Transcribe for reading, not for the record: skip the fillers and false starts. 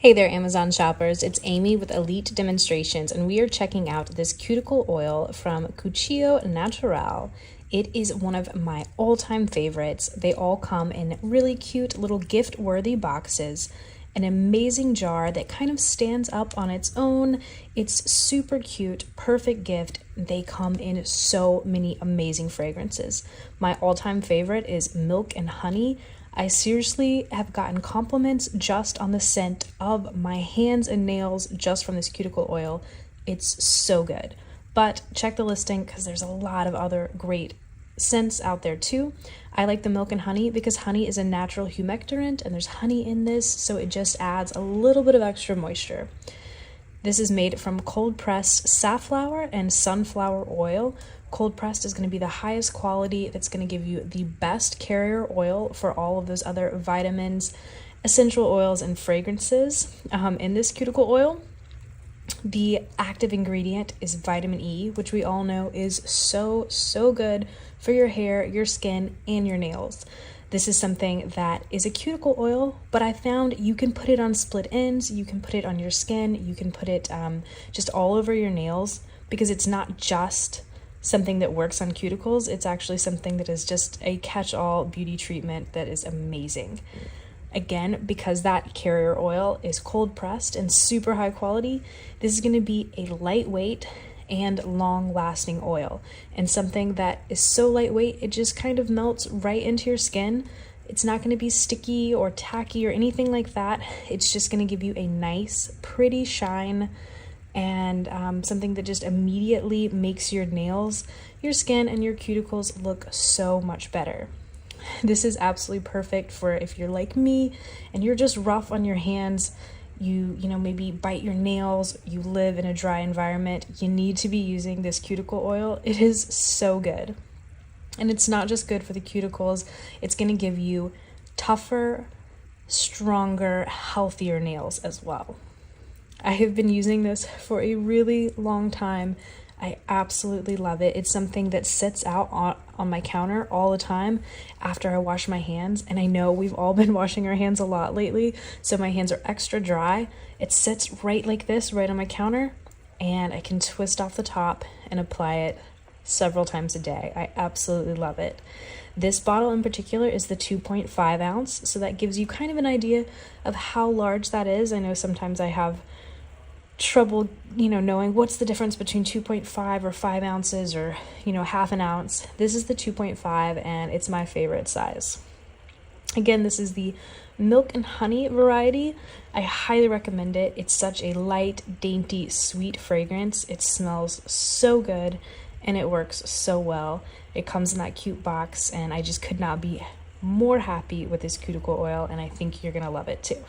Hey there, Amazon shoppers. It's Amy with Elite Demonstrations, and we are checking out this cuticle oil from Cuccio Naturale. It is one of my all-time favorites. They all come in really cute little gift-worthy boxes. An amazing jar that kind of stands up on its own. It's super cute, perfect gift. They come in so many amazing fragrances. My all-time favorite is Milk and Honey. I seriously have gotten compliments just on the scent of my hands and nails just from this cuticle oil. It's so good. But check the listing because there's a lot of other great scents out there too. I like the Milk and Honey because honey is a natural humectant and there's honey in this, so it just adds a little bit of extra moisture. This is made from cold pressed safflower and sunflower oil. Cold pressed is going to be the highest quality. That's going to give you the best carrier oil for all of those other vitamins, essential oils, and fragrances. In this cuticle oil, the active ingredient is vitamin E, which we all know is so good for your hair, your skin, and your nails. This is something that is a cuticle oil, but I found you can put it on split ends, you can put it on your skin, you can put it just all over your nails, because it's not just something that works on cuticles. It's actually something that is just a catch-all beauty treatment that is amazing. Again, because that carrier oil is cold pressed and super high quality, this is going to be a lightweight and long-lasting oil, and something that is so lightweight it just kind of melts right into your skin. It's not going to be sticky or tacky or anything like that. It's just going to give you a nice, pretty shine, and something that just immediately makes your nails, your skin, and your cuticles look so much better. This is absolutely perfect for if you're like me and you're just rough on your hands, you maybe bite your nails, you live in a dry environment, you need to be using this cuticle oil. It is so good. And it's not just good for the cuticles, it's going to give you tougher, stronger, healthier nails as well. I have been using this for a really long time. I absolutely love it. It's something that sits out on my counter all the time after I wash my hands. And I know we've all been washing our hands a lot lately, so my hands are extra dry. It sits right like this, right on my counter, and I can twist off the top and apply it several times a day. I absolutely love it. This bottle in particular is the 2.5 ounce, so that gives you kind of an idea of how large that is. I know sometimes I have trouble knowing what's the difference between 2.5 or 5 ounces or half an ounce. This is the 2.5 and it's my favorite size. Again, this is the Milk and Honey variety. I highly recommend it. It's such a light, dainty, sweet fragrance. It smells so good and it works so well. It comes in that cute box, and I just could not be more happy with this cuticle oil, and I think you're gonna love it too.